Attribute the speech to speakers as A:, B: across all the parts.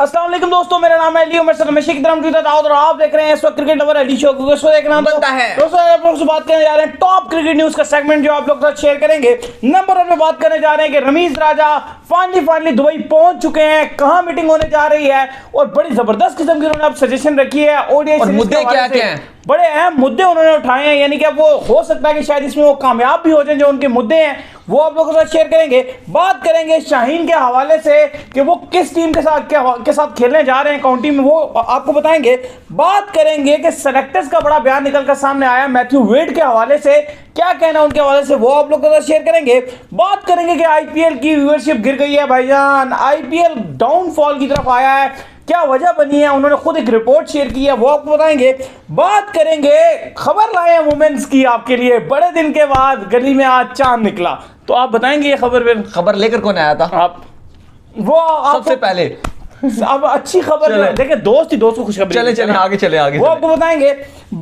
A: अस्सलाम वालेकुम दोस्तों, मेरा नाम है अली उमर सर हमेशा की तरह दाऊद और आप देख रहे हैं इस वक्त क्रिकेट लवर अली शो को। इसको देखना बनता है दोस्तों, आप लोग से बात करने जा रहे हैं टॉप क्रिकेट न्यूज का सेगमेंट जो आप लोग के साथ शेयर करेंगे। नंबर 1 पे बात करने जा रहे हैं कि रमीज राजा फाइनली दुबई पहुंच चुके हैं। कहां मीटिंग होने जा रही है और बड़ी जबरदस्त किस्म की उन्होंने सजेशन रखी है। ओडीआई
B: मुद्दे क्या क्या हैं,
A: बड़े अहम मुद्दे उन्होंने उठाए हैं, यानी कि वो हो सकता है कि शायद इसमें वो कामयाब भी हो जाएं। जो उनके मुद्दे हैं वो आप लोगों के साथ शेयर करेंगे। बात करेंगे शाहीन के हवाले से कि वो किस टीम के साथ खेलने जा रहे हैं काउंटी में, वो आपको बताएंगे। बात करेंगे कि सेलेक्टर्स का बड़ा बयान निकलकर सामने आया मैथ्यू वेड के हवाले से, क्या कहना उनके हवाले से वो आप लोगों के साथ शेयर करेंगे। बात करेंगे कि आईपीएल की व्यूअरशिप गिर गई है भाईजान, आईपीएल डाउनफॉल की तरफ आया है, क्या वजह बनी है, उन्होंने खुद एक रिपोर्ट शेयर की है, वो आपको बताएंगे। बात करेंगे, खबर लाए हैं वुमेन्स की आपके लिए, बड़े दिन के बाद गली में आज चांद निकला, तो आप बताएंगे ये खबर
B: लेकर कौन आया था
A: आप वो
B: सबसे पहले।
A: अब अच्छी खबर देखिए, दोस्त ही दोस्त को खुशखबरी
B: चले आगे
A: वो आपको बताएंगे।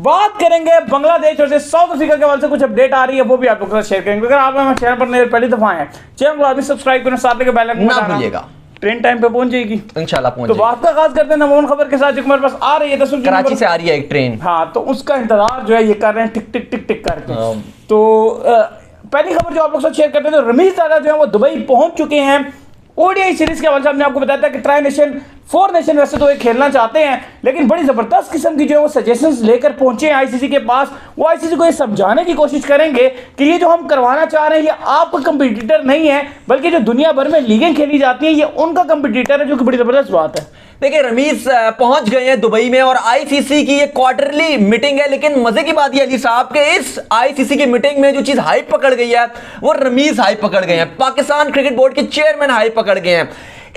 A: बात करेंगे बांग्लादेश और साउथ अफ्रीका के हवाले से कुछ अपडेट आ रही है, वो भी आप लोगों के साथ शेयर करेंगे। अगर आप हमारे चैनल पर पहली दफा आए हैं, चैनल को अभी सब्सक्राइब करें, साथ में बेल आइकन
B: ना भूलिएगा।
A: ट्रेन टाइम पे पहुंच जाएगी
B: इंशाल्लाह पहुंच
A: तो बात का आगाज करते हैं नंबर 1 खबर के साथ जो हमारे पास आ रही है।
B: कराची से आ रही है एक ट्रेन,
A: हाँ, तो उसका इंतजार जो है ये कर रहे हैं, टिक टिक टिक टिक करके। तो पहली खबर जो आप लोग साथ शेयर करते हैं, तो रमीज राजा जो है वो दुबई पहुंच चुके हैं। ओडीआई सीरीज के हवाले से हमने आपको बताया था कि ट्राई नेशन 4 नेशन वैसे तो ये खेलना चाहते हैं, लेकिन बड़ी जबरदस्त किस्म की जो है वो सजेशंस लेकर पहुंचे हैं आईसीसी के पास। वो आईसीसी को ये समझाने की कोशिश करेंगे कि ये जो हम करवाना चाह रहे हैं ये आपका कंपटीटर नहीं है, बल्कि जो दुनिया भर में लीगें खेली जाती हैं ये उनका कंपटीटर है, जो कि बड़ी जबरदस्त बात है।
B: देखिए रमीज पहुंच गए हैं दुबई में और आईसीसी की ये क्वार्टरली मीटिंग है, लेकिन मजे की बात ये अली साहब के इस आईसीसी की मीटिंग में जो चीज हाइप पकड़ गई है वो रमीज हाइप पकड़ गए हैं, पाकिस्तान क्रिकेट बोर्ड के चेयरमैन हाइप पकड़ गए हैं।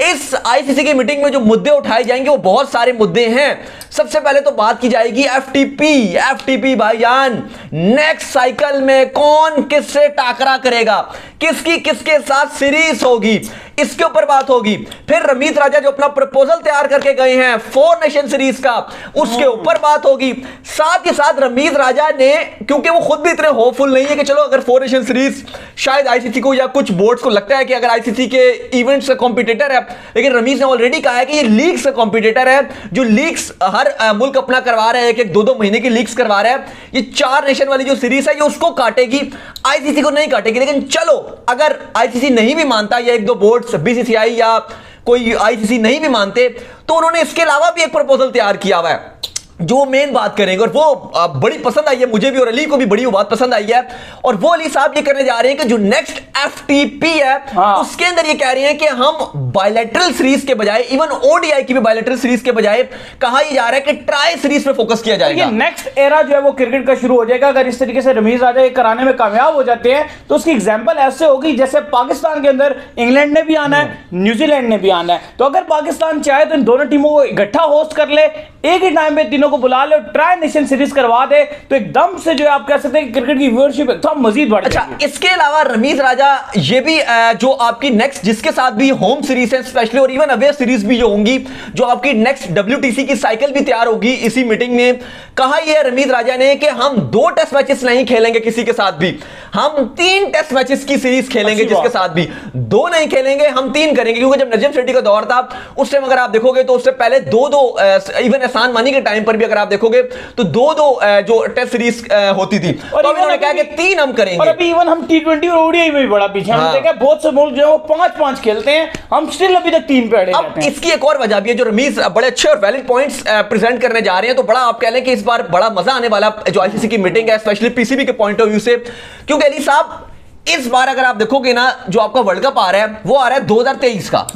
B: इस आईसीसी की मीटिंग में जो मुद्दे उठाए जाएंगे वो बहुत सारे मुद्दे हैं। सबसे पहले तो बात की जाएगी एफटीपी भाईजान, नेक्स्ट साइकिल में कौन किससे टाकरा करेगा, किसकी किसके साथ सीरीज होगी, इसके ऊपर बात होगी। फिर रमीज राजा जो अपना प्रपोजल तैयार करके गए हैं 4 नेशन सीरीज का, उसके ऊपर बात होगी। साथ ही साथ रमीज राजा ने, क्योंकि वो खुद भी इतने होपफुल नहीं है कि चलो अगर 4 नेशन सीरीज शायद आईसीसी को या कुछ बोर्ड्स को लगता है कि अगर आईसीसी के इवेंट्स का कॉम्पिटिटर है, लेकिन रमीज ने ऑलरेडी कहा है कि ये लीग्स का कॉम्पिटिटर है। जो लीग्स हर मुल्क अपना करवा रहे हैं, एक 2-2 महीने की लीग्स करवा रहे हैं, ये 4 नेशन वाली जो सीरीज है ये उसको काटेगी, आईसीसी को नहीं काटेगी। लेकिन चलो अगर आईसीसी नहीं भी मानता या 1-2 बोर्ड्स बीसीसीआई या कोई आईसीसी नहीं भी मानते, तो उन्होंने इसके अलावा भी एक प्रपोजल तैयार किया हुआ है जो मेन बात करेंगे, और वो बड़ी पसंद आई है मुझे भी और अली को भी बड़ी वो बात पसंद आई है। और वो अली साहब ये करने जा रहे हैं कि जो नेक्स्ट एफटीपी है उसके अंदर ये कह रहे हैं कि हम बायलैटरल सीरीज के बजाय, इवन ओडीआई की भी बायलैटरल सीरीज के बजाय कहा यह जा रहा है कि ट्राई सीरीज पे फोकस किया जाएगा।
A: नेक्स्ट एरा जो है वो क्रिकेट का शुरू हो जाएगा अगर इस तरीके से रमीज राजा ये कराने में कामयाब हो जाते हैं। तो उसकी एग्जांपल ऐसे होगी जैसे पाकिस्तान के अंदर इंग्लैंड ने भी आना है, न्यूजीलैंड ने भी आना है। तो अगर पाकिस्तान चाहे तो इन दोनों टीमों को इकट्ठा होस्ट कर ले, एक ही टाइम में तीनों को बुला ले, ट्राई नेशन सीरीज करवा दे, तो एकदम से जो है आप कह सकते हैं कि क्रिकेट की व्यूअरशिप एकदम मजीद बढ़ जाएगी।
B: अच्छा, इसके अलावा रमीज राजा ये भी जो आपकी नेक्स्ट जिसके साथ भी होम सीरीज है स्पेशली और इवन अवे सीरीज भी जो होंगी, जो आपकी नेक्स्ट डब्ल्यूटीसी की साइकिल भी तैयार होगी इसी मीटिंग में, कहा यह रमीज राजा ने कि हम 2 टेस्ट मैचेस नहीं खेलेंगे किसी के साथ भी, हम 3 टेस्ट मैचेस की सीरीज खेलेंगे, जिसके साथ भी 2 नहीं खेलेंगे हम 3 करेंगे। क्योंकि जब नजम सेठी का दौर था उस टाइम अगर आप देखोगे तो उससे पहले 2-2 इवन एहसान मानी के टाइम पर भी अगर आप देखोगे तो 2-2 जो टेस्ट सीरीज होती थी, तो अभी उन्होंने कहा कि 3 हम करेंगे।
A: और अभी इवन हम टी20 और ओडीआई में भी बड़ा पीछे, हमने देखा बहुत से मुल्क जो है वो 5-5 खेलते हैं, हम स्टिल अभी तक 3 पे अड़े रहते हैं।
B: इसकी एक और वजह भी है, जो रमीज बड़े अच्छे और वैलिड पॉइंट्स प्रेजेंट करने जा रहे हैं, तो बड़ा आप कह लें कि इस बार बड़ा मजा आने वाला जो आईसीसी की मीटिंग है स्पेशली पीसीबी के पॉइंट ऑफ व्यू से। क्योंकि अली साहब इस बार अगर आप देखोगे ना, जो आपका वर्ल्ड कप आ रहा है वो आ रहा है 2023 का।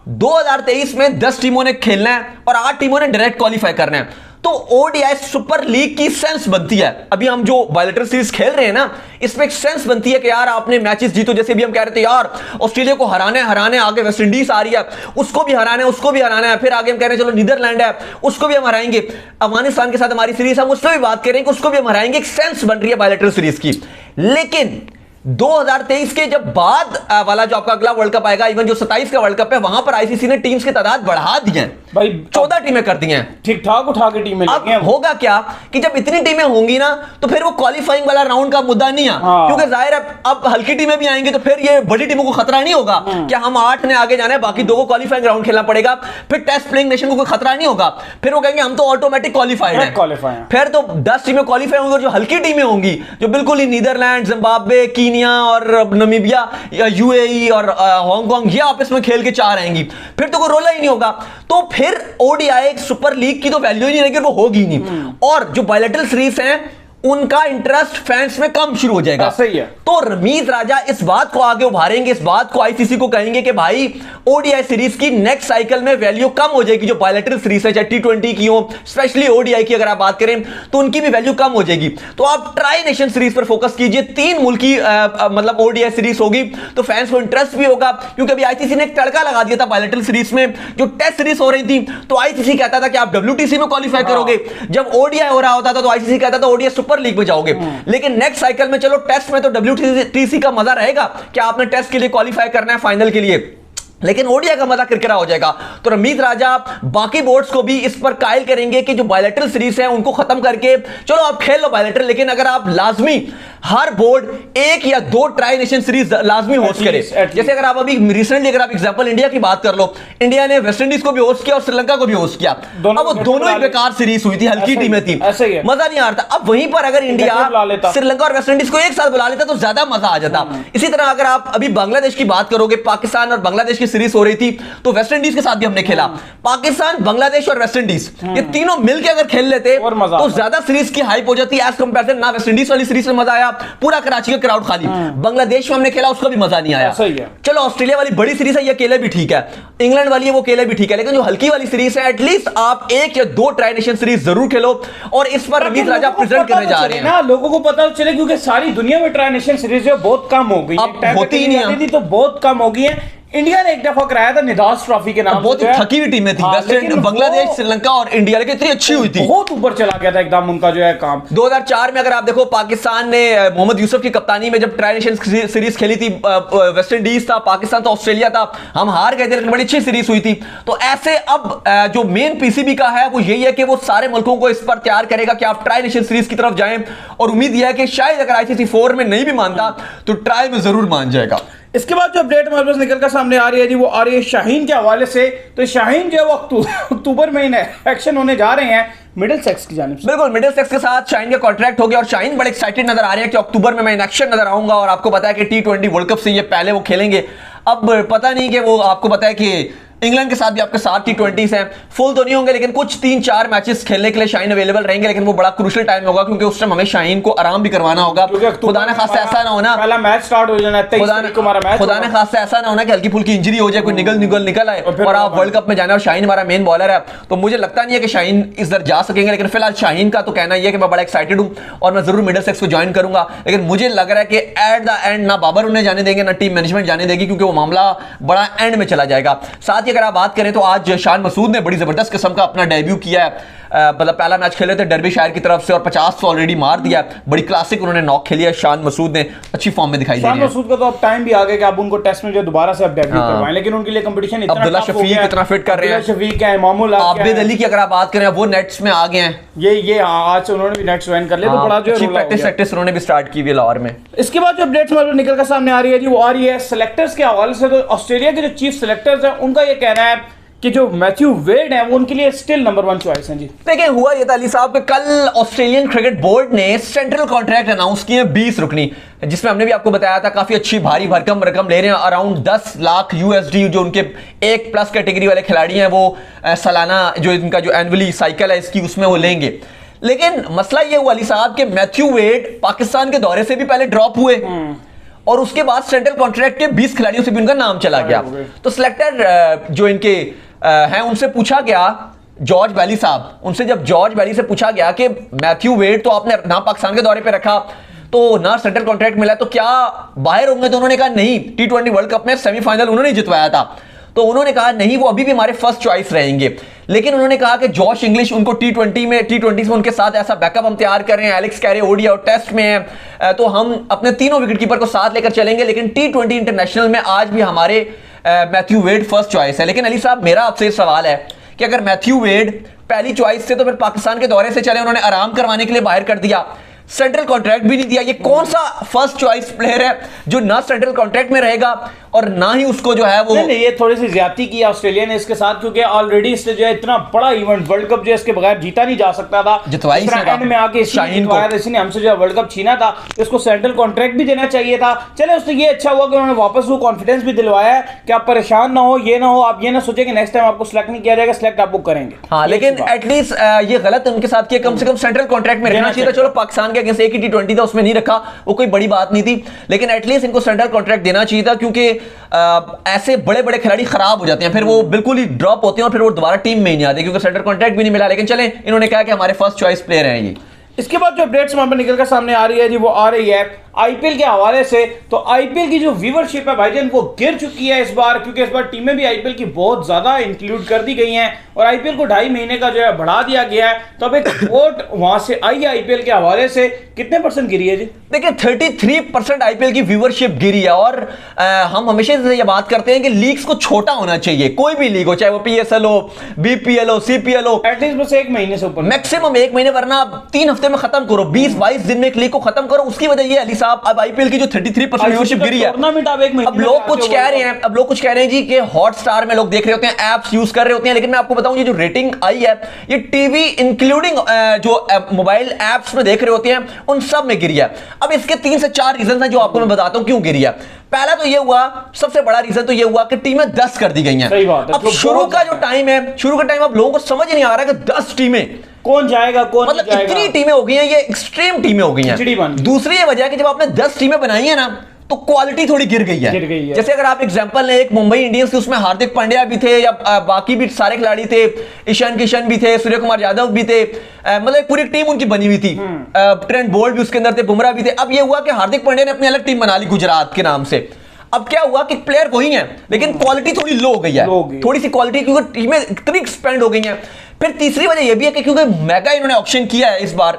B: 2023 में 10 टीमों ने खेलना है और 8 टीमों ने डायरेक्ट क्वालिफाई करना है। तो ओडीआई सुपर लीग की सेंस बनती है, अभी हम जो बायलैटरल सीरीज खेल रहे हैं ना, इसमें एक सेंस बनती है कि यार आपने मैचेस जीतो। जैसे भी हम कह रहे थे यार ऑस्ट्रेलिया को हराने, आगे वेस्ट इंडीज आ रही है उसको भी हराना है, फिर आगे हम कह रहे हैं चलो नीदरलैंड है उसको भी हम हराएंगे, अफगानिस्तान के साथ हमारी सीरीज हम उसमें भी बात करेंगे उसको भी हम हराएंगे। एक सेंस बन रही है बायलैटरल सीरीज की। लेकिन 2023 के जब बाद वाला जो आपका अगला वर्ल्ड कप आएगा, इवन जो 27 का वर्ल्ड कप है, वहां पर आईसीसी ने टीम्स की तादाद बढ़ा दी है
A: भाई,
B: 14 टीमें कर दी हैं।
A: ठीक ठाक उठा के टीमें लेके
B: अब होगा क्या कि जब इतनी टीमें होंगी ना, तो फिर वो क्वालिफाइंग वाला राउंड का मुद्दा नहीं है, क्योंकि जाहिर है अब हल्की टीमें भी आएंगी, तो फिर ये बड़ी टीमों को खतरा नहीं होगा कि हम 8 ने आगे जाना है, बाकी 2 को क्वालिफाइंग राउंड खेलना पड़ेगा। फिर टेस्ट प्लेइंग नेशन को कोई खतरा नहीं होगा, फिर वो कहेंगे हम तो ऑटोमेटिक क्वालिफाइड है। फिर तो 10 टीमें क्वालिफाई होंगी, और जो हल्की टीमें होंगी, जो बिल्कुल ही नीदरलैंड, जिम्बाब्वे, कीनिया और नमीबिया या यूएई और हांगकांग, ये आपस में खेल के 4 आएंगी, फिर तो कोई रोला ही नहीं होगा। तो फिर ओडीआई सुपर लीग की तो वैल्यू ही नहीं रहेगी, वो होगी नहीं। और जो बायलैटरल सीरीज हैं, उनका इंटरेस्ट फैंस में कम शुरू हो जाएगा।
A: सही है।
B: तो रमीज राजा इस बात को आगे उभारेंगे, इस बात को आईसीसी को कहेंगे कि भाई ओडीआई सीरीज की नेक्स्ट साइकिल में वैल्यू कम हो जाएगी। जो बायलैटरल सीरीज है, चाहे टी20 की हो, स्पेशली ओडीआई की अगर आप बात करें, तो उनकी भी वैल्यू कम हो जाएगी। तो आप ट्राई नेशन सीरीज पर फोकस कीजिए। 3 मुल्की मतलब ओडीआई सीरीज होगी, तो फैंस को इंटरेस्ट भी होगा, क्योंकि अभी आईसीसी ने एक तड़का लगा दिया था बायलैटरल सीरीज में। जो टेस्ट सीरीज हो रही थी, तो आईसीसी कहता था कि आप डब्ल्यूटीसी में क्वालिफाई करोगे। जब ओडीआई हो रहा होता था, तो आईसीसी कहता था ओडीआई सुपर लीग में जाओगे। लेकिन नेक्स्ट साइकिल में चलो टेस्ट में तो डब्ल्यूटीसी का मजा रहेगा कि आपने टेस्ट के लिए क्वालिफाई करना है फाइनल के लिए, लेकिन ओडीआई का मजा किरकिरा हो जाएगा। तो रमीज राजा बाकी बोर्ड्स को भी इस पर कायल करेंगे कि जो बायलैटरल सीरीज है उनको खत्म करके चलो आप खेल लो बायलैटरल, लेकिन अगर आप लाजमी हर बोर्ड 1 या 2 ट्राई नेशन सीरीज लाजमी होस्ट करे। जैसे अगर आप अभी रिसेंटली अगर आप एग्जांपल इंडिया की बात कर लो, इंडिया ने वेस्ट इंडीज को भी होस्ट किया और श्रीलंका को भी होस्ट किया। अब वो दोनों ही बेकार सीरीज हुई थी, हल्की टीमें थी, मजा नहीं आ रहा था। अब वहीं पर अगर इंडिया श्रीलंका और वेस्ट इंडीज को एक साथ बुला लेता तो ज्यादा मजा आ जाता। इसी तरह अगर आप अभी बांग्लादेश की बात करोगे, पाकिस्तान और बांग्लादेश की सीरीज हो रही थी, तो वेस्ट इंडीज के साथ भी हमने खेला। पाकिस्तान, बांग्लादेश और वेस्ट इंडीज, ये तीनों मिलकर अगर खेल लेते तो ज्यादा सीरीज की हाइप हो जाती है एज कंपेयर ना वेस्ट इंडीज वाली सीरीज में मजा आया, पूरा कराची का क्राउड खाली। बांग्लादेश में हमने खेला, उसका भी मजा नहीं आया। चलो ऑस्ट्रेलिया वाली बड़ी सीरीज है, ये अकेले भी ठीक है, इंग्लैंड वाली है वो अकेले भी ठीक है, लेकिन जो हल्की वाली सीरीज है, एटलीस्ट आप 1 या 2 ट्राई नेशन सीरीज जरूर खेलो। और इस पर रमीज राजा प्रेजेंट करने जा रहे हैं
A: ना, लोगों को पता चले, क्योंकि सारी दुनिया में ट्राई नेशन सीरीज जो बहुत कम हो गई,
B: अब होती ही नहीं है,
A: तो बहुत कम हो गई है। इंडिया ने एक दफा कराया था निदास ट्रॉफी के नाम,
B: बहुत थकी हुई टीमें थी, वेस्ट इंडीज, बांग्लादेश, श्रीलंका और इंडिया, लेकिन इतनी अच्छी हुई थी,
A: बहुत ऊपर चला गया था एकदम उनका जो है काम।
B: 2004 में अगर आप देखो, पाकिस्तान ने मोहम्मद यूसुफ की कप्तानी में जब ट्राई नेशन सीरीज खेली थी, वेस्ट इंडीज था, पाकिस्तान था, ऑस्ट्रेलिया था, हम हार गए थे, लेकिन बड़ी अच्छी सीरीज हुई थी। तो ऐसे अब जो मेन पीसीबी का है वो यही है कि वो सारे मुल्कों को इस पर तैयार करेगा कि आप ट्राई नेशन सीरीज की तरफ जाएं, और उम्मीद यह है कि शायद अगर आईसीसी 4 में नहीं भी मानता तो ट्राई में जरूर मान जाएगा।
A: इसके बाद जो अपडेट हमारे पास निकल कर सामने आ रही है जी, वो आ रही है शाहीन के हवाले से। तो शाहीन जो है वो अक्टूबर में एक्शन होने जा रहे हैं मिडिल सेक्स की जानिब से।
B: बिल्कुल, मिडिल सेक्स के साथ शाहीन का कॉन्ट्रैक्ट हो गया, और शाहीन बड़े एक्साइटेड नजर आ रहे हैं कि अक्टूबर में मैं इन एक्शन नजर आऊंगा। और आपको पता है कि टी20 वर्ल्ड कप से ये पहले वो खेलेंगे। अब पता नहीं कि वो, आपको पता है कि इंग्लैंड के साथ भी आपके 7 टी20s हैं, फुल तो नहीं होंगे, लेकिन कुछ 3-4 मैचेस खेलने के लिए शाहीन अवेलेबल रहेंगे। लेकिन वो बड़ा क्रूशियल टाइम होगा, क्योंकि उस टाइम हमें शाहीन को आराम भी करवाना होगा। खुदा ने खासा ऐसा ना होना,
A: पहला मैच स्टार्ट हो जाना है, 23 तारीख को हमारा मैच,
B: खुदा ने खासा ऐसा ना होना कि हल्की फुल्की इंजरी हो जाए, कोई निकल आए और आप वर्ल्ड कप में जाना। और शाहीन हमारा मेन बॉलर है, तो मुझे लगता नहीं है कि शाहीन इधर जा सकेंगे। लेकिन फिलहाल शाहीन का तो कहना यह है कि मैं बड़ा एक्साइटेड हूं और मैं जरूर मिडिल सेक्स को ज्वाइन करूंगा। लेकिन मुझे लग रहा है कि एट द एंड ना बाबर उन्हें जाने देंगे, ना टीम मैनेजमेंट जाने देगी, क्योंकि वो मामला बड़ा एंड में चला जाएगा। साथ ही अगर आप बात करें तो आज शान मसूद ने बड़ी जबरदस्त किस्म का अपना डेब्यू किया है। मतलब पहला मैच खेले थे डर्बीशायर की तरफ से और 50 तो ऑलरेडी मार दिया। बड़ी क्लासिक उन्होंने नॉक खेली है। शान मसूद ने अच्छी फॉर्म में दिखाई दी है।
A: शान मसूद का तो अब टाइम भी आ गया कि आप उनको टेस्ट में जो दोबारा से अब डेब्यू करवाएं, लेकिन उनके लिए कंपटीशन इतना
B: अब्दुल्ला शफीक इतना फिट कर रहे हैं,
A: शफीक है, मामूल
B: आबिद अली की अगर आप बात करें वो नेट्स में आ गए हैं।
A: ये आज से उन्होंने भी नेट्स ज्वाइन कर लिया, तो बड़ा जो
B: प्रैक्टिस उन्होंने भी स्टार्ट की हुई लाहौर में।
A: इसके बाद जो अपडेट्स हमारे निकल कर सामने आ रही है जी, वो आ रही है सिलेक्टर्स के हवाले से। तो ऑस्ट्रेलिया के जो चीफ सिलेक्टर्स हैं उनका ये कहना है कि जो मैथ्यू वेड है वो उनके लिए स्टिल नंबर 1 चॉइस है जी।
B: देखिए हुआ ये था अली साहब कि कल ऑस्ट्रेलियन क्रिकेट बोर्ड ने सेंट्रल कॉन्ट्रैक्ट अनाउंस किए 20 रुकनी, जिसमें हमने भी आपको बताया था काफी अच्छी भारी भरकम रकम ले रहे हैं। अराउंड 10 लाख USD जो उनके 1+ कैटेगरी वाले खिलाड़ी हैं वो सालाना जो इनका जो एनुअली साइकिल है इसकी उसमें वो लेंगे। लेकिन मसला ये हुआ अली साहब कि मैथ्यू वेड पाकिस्तान के दौरे से भी पहले ड्रॉप हुए और उसके बाद सेंट्रल कॉन्ट्रैक्ट के 20 खिलाड़ियों से भी उनका नाम चला गया। तो सिलेक्टर जो इनके हैं उनसे पूछा गया, जॉर्ज बैली साहब, उनसे जब जॉर्ज बैली से पूछा गया कि मैथ्यू वेड तो आपने ना पाकिस्तान के दौरे पे रखा तो ना सेंट्रल कॉन्ट्रैक्ट मिला, तो क्या बाहर होंगे? तो उन्होंने कहा नहीं, टी20 वर्ल्ड कप में सेमीफाइनल उन्होंने जितवाया था, तो उन्होंने कहा नहीं वो अभी भी हमारे फर्स्ट चॉइस रहेंगे। लेकिन उन्होंने कहा कि जॉश इंग्लिश उनको टी20 में उनके साथ ऐसा बैकअप हम तैयार कर रहे हैं, एलेक्स कैरे ओडीआई और टेस्ट में है, तो हम अपने तीनों विकेट कीपर को साथ लेकर चलेंगे। लेकिन टी20 इंटरनेशनल में आज भी हमारे मैथ्यू वेड फर्स्ट चॉइस है। लेकिन अली साहब, मेरा आपसे सवाल है कि अगर मैथ्यू वेड पहली चॉइस से तो फिर पाकिस्तान के दौरे से चले, उन्होंने आराम करवाने के लिए बाहर कर दिया, सेंट्रल कॉन्ट्रैक्ट भी नहीं दिया, ये कौन सा फर्स्ट चॉइस प्लेयर है जो ना सेंट्रल कॉन्ट्रैक्ट में रहेगा और ना ही उसको जो है वो
A: नहीं, ये थोड़ी सी ज्यादती की ऑस्ट्रेलिया ने इसके साथ, क्योंकि ऑलरेडी इससे जो है इतना बड़ा इवेंट वर्ल्ड कप जो है इसके बगैर जीता नहीं जा सकता था,
B: जितवाई
A: एंड में आके शाहीन ने हमसे जो है वर्ल्ड कप छीना था, इसको सेंट्रल कॉन्ट्रैक्ट भी देना चाहिए था। चले, उससे ये अच्छा हुआ कि उन्होंने वापस वो कॉन्फिडेंस भी दिलवाया है कि आप परेशान ना हो, ये ना हो, आप ये ना सोचे कि नेक्स्ट टाइम आपको सिलेक्ट नहीं किया जाएगा, सिलेक्ट आपको करेंगे।
B: हाँ, लेकिन एटलीस्ट ये गलत उनके साथ किया, कम से कम सेंट्रल कॉन्ट्रैक्ट में रहना चाहिए था। चलो, पाकिस्तान के अगेंस्ट एक ही टी20 था, उसमें नहीं रखा, वो कोई बड़ी बात नहीं थी, लेकिन एटलीस्ट इनको सेंट्रल कॉन्ट्रैक्ट देना चाहिए था, क्योंकि ऐसे बड़े बड़े खिलाड़ी खराब हो जाते हैं, फिर वो बिल्कुल ही ड्रॉप होते हैं और फिर वो दोबारा टीम में ही नहीं आते, क्योंकि सेंट्रल कॉन्ट्रैक्ट भी नहीं मिला। लेकिन चलें, इन्होंने कहा कि हमारे फर्स्ट चॉइस प्लेयर हैं ये।
A: इसके बाद जो अपडेट्स वहां पर निकल कर सामने आ रही है जी, वो आ रही है आईपीएल के हवाले से। तो आईपीएल की जो व्यूवरशिप है भाईजान वो गिर चुकी है इस बार, क्योंकि इस बार टीमें भी आईपीएल की बहुत ज्यादा इंक्लूड कर दी गई हैं और आईपीएल को 2.5 महीने का जो है बढ़ा दिया गया है। तो अब एक रिपोर्ट वहां से आई है आईपीएल के हवाले से, कितने % गिरी है जी?
B: देखिए, 33% आईपीएल की व्यूवरशिप गिरी है। और हम हमेशा से ये बात करते हैं कि लीग्स को छोटा होना चाहिए, कोई भी लीग हो, चाहे वो पीएसएल हो, बीपीएल हो, सीपीएल हो,
A: एटलीस्ट बस 1 महीने से ऊपर,
B: मैक्सिमम 1 महीने, वरना 3 हफ्ते में खत्म करो, 20-22 दिन में एक लीग को खत्म करो। उसकी वजह ये अली साहब, अब आईपीएल की जो 33% व्यूवरशिप गिरी है, अब लोग कुछ कह रहे हैं जी कि हॉटस्टार में लोग देख रहे होते हैं, एप्स यूज कर रहे होते हैं, लेकिन मैं आपको बताऊं ये जो रेटिंग आई है ये टीवी इंक्लूडिंग जो मोबाइल एप्स में देख रहे होते हैं उन सब में गिरी है। अब इसके 3 से 4 रीजन हैं जो आपको मैं बताता हूं क्यों गिरी है। पहला तो ये हुआ, सबसे बड़ा रीजन तो ये हुआ कि टीमें 10 कर दी गई हैं।
A: सही बात है।
B: अब शुरू का जो टाइम है, शुरू का टाइम अब लोगों को समझ नहीं आ रहा है कि 10 टीमें
A: कौन जाएगा, कौन
B: मतलब
A: जाएगा।
B: इतनी टीमें हो गई हैं, ये एक्सट्रीम टीमें हो गई हैं। दूसरी ये वजह है कि जब आपने 10 टीमें बनाई है ना तो क्वालिटी थोड़ी गिर गई है। जैसे अगर आप एग्जांपल लें, एक मुंबई इंडियंस, उसमें हार्दिक पांड्या भी थे या बाकी भी सारे खिलाड़ी थे, ईशान किशन भी थे, सूर्य कुमार यादव भी थे, मतलब एक पूरी टीम उनकी बनी हुई थी, ट्रेंट बोल्ट भी उसके अंदर थे, बुमराह भी थे। अब ये हुआ कि हार्दिक पांड्या ने अपनी अलग टीम बना ली गुजरात के नाम से। अब क्या हुआ कि प्लेयर वही हैं लेकिन क्वालिटी थोड़ी लो हो गई है, थोड़ी सी क्वालिटी, क्योंकि टीमें इतनी एक्सपेंड हो गई हैं। फिर तीसरी वजह यह भी है कि क्योंकि मेगा इन्होंने ऑक्शन किया है इस बार,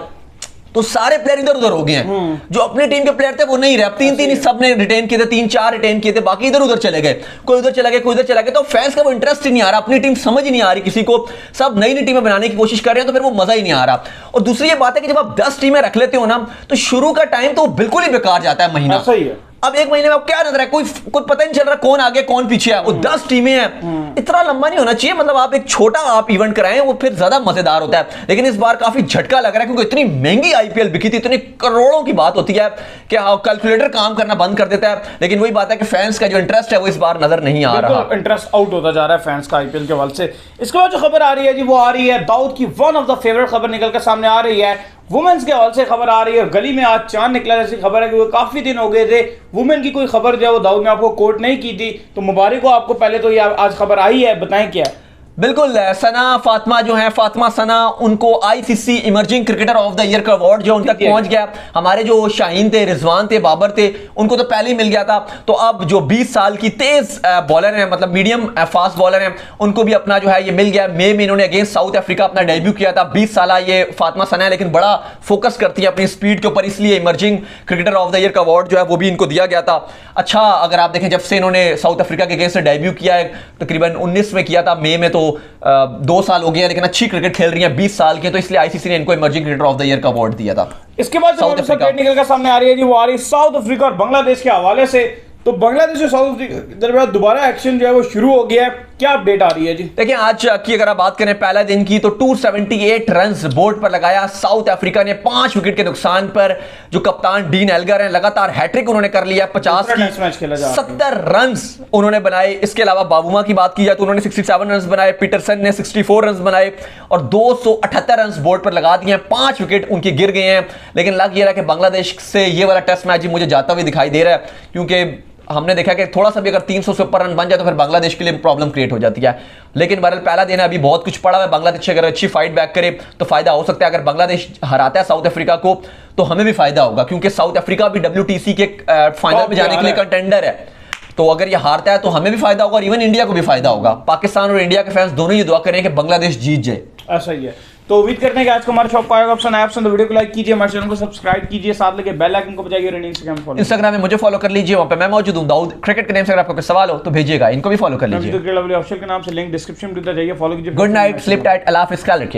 B: तो सारे प्लेयर इधर उधर हो गए हैं। जो अपनी टीम के प्लेयर थे वो नहीं रहे, अब 3-3 ही सब ने रिटेन किए थे, 3-4 रिटेन किए थे, बाकी इधर उधर चले गए, कोई उधर चला गया, कोई इधर चला गया। तो फैंस का वो इंटरेस्ट ही नहीं आ रहा, अपनी टीम समझ ही नहीं आ रही किसी को, सब नई नई टीमें बनाने की कोशिश कर रहे हैं, तो फिर वो मजा ही नहीं आ रहा। और दूसरी ये बात है कि जब आप 10 टीमें रख लेते हो ना तो शुरू का टाइम तो बिल्कुल ही बेकार जाता है, महीना।
A: सही है।
B: अब 1 महीने में अब क्या नजर है, कोई पता नहीं चल रहा कौन आगे कौन पीछे है। वो 10 टीमें हैं, इतना लंबा नहीं होना चाहिए। मतलब आप एक छोटा आप इवेंट कराएं, वो फिर ज्यादा मजेदार होता है। लेकिन इस बार काफी झटका लग रहा है, क्योंकि इतनी महंगी आईपीएल बिकी थी, इतनी करोड़ों की बात होती है कि कैलकुलेटर काम करना बंद कर देता है। लेकिन वही बात है कि फैंस का जो इंटरेस्ट है वो इस बार नजर नहीं आ रहा,
A: इंटरेस्ट आउट होता जा रहा है फैंस का आईपीएल के हवाले से। इसके बाद जो खबर आ रही है जी, वो आ रही है दाऊद की वन ऑफ द फेवरेट खबर निकलकर सामने आ रही है। वुमेन्स के हवाले से खबर आ रही है, गली में आज चांद निकला जैसी खबर है कि वो काफी दिन हो गए थे वुमेन की कोई खबर जो है वो दाऊद ने आपको कोट नहीं की थी। तो मुबारक हो आपको, पहले तो ये आज खबर आई है, बताएं क्या है।
B: बिल्कुल, सना फातिमा जो है, फातिमा सना, उनको ICC emerging cricketer of the year का अवार्ड जो उन तक पहुंच गया। हमारे जो शाहीन थे, रिजवान थे, बाबर थे, उनको तो पहले ही मिल गया था। तो अब जो 20 साल की तेज बॉलर हैं, मतलब मीडियम फास्ट बॉलर हैं, उनको भी अपना जो है ये मिल गया। मई में इन्होंने अगेंस्ट साउथ अफ्रीका अपना डेब्यू किया था। 20 साल ये फातिमा सना है, लेकिन बड़ा फोकस करती है अपनी स्पीड के ऊपर, इसलिए emerging cricketer of the year का अवार्ड जो है वो भी इनको दिया गया था। अच्छा, अगर आप देखें, जब से इन्होंने साउथ अफ्रीका के अगेंस्ट डेब्यू किया है, तकरीबन 19 में किया था, मई में, तो 2 साल हो गए हैं, लेकिन अच्छी क्रिकेट खेल रही है, 20 साल के, तो इसलिए आईसीसी ने इनको emerging cricketer of the year का अवार्ड दिया था।
A: इसके बाद जो अपडेट निकल कर सामने आ रही है जी, वो आ रही है साउथ अफ्रीका और बांग्लादेश के हवाले से। तो बांग्लादेश और साउथ अफ्रीका के दरमियान दोबारा एक्शन जो है वो शुरू हो गया है। क्या अपडेट आ रही है जी? देखिए,
B: आज की अगर आप बात करें पहला दिन की, तो 278 रन बोर्ड पर लगाया साउथ अफ्रीका ने 5 विकेट के नुकसान पर। जो कप्तान डीन एल्गर हैं, लगातार हैट्रिक उन्होंने कर लिया, 50 की 70 रन उन्होंने बनाए। इसके अलावा बाबूमा की बात की जाए तो उन्होंने 67 रन बनाए, पीटरसन ने 64 रन बनाए और 278 रन बोर्ड पर लगा दिए हैं। 5 विकेट उनके गिर गए हैं। लेकिन लग ये रहा है कि बांग्लादेश से ये वाला टेस्ट मैच मुझे जाता हुआ दिखाई दे रहा है, क्योंकि हमने देखा कि थोड़ा सा भी अगर 300 से ऊपर रन बन जाए तो फिर बांग्लादेश के लिए प्रॉब्लम क्रिएट हो जाती है। लेकिन बहरहाल पहला दिन है, अभी बहुत कुछ पड़ा है। बांग्लादेश अगर अच्छी फाइट बैक करे तो फायदा हो सकता है। अगर बांग्लादेश हराता है साउथ अफ्रीका को तो हमें भी फायदा होगा, क्योंकि साउथ अफ्रीका भी WTC के फाइनल में जाने के लिए कंटेंडर है। तो अगर ये हारता है तो हमें भी फायदा होगा और इवन इंडिया को भी फायदा होगा। पाकिस्तान और इंडिया के फैंस दोनों ये दुआ करें कि बांग्लादेश जीत जाए।
A: ऐसा ही है। तो उम्मीद करते हैं कि आज को हमारे शॉप का आएगा ऑप्शन आया ऑप्शन, तो वीडियो को लाइक कीजिए, हमारे चैनल को सब्सक्राइब कीजिए, साथ लगे बेल आइकन को बजाइए और
B: इंस्टाग्राम में मुझे फॉलो कर लीजिए, वहां पे मैं मौजूद हूं दाऊद क्रिकेट के नेम से। अगर आपको कोई सवाल हो तो भेजिएगा, इनको भी फॉलो कर लीजिए।
A: ऑप्शन के नाम से लिंक डिस्क्रिप्शन में दिया जाइए, फॉलो कीजिए।
B: गुड नाइट, स्लिप टाइट, अल्लाह हाफिज़, ख्याल रखिए।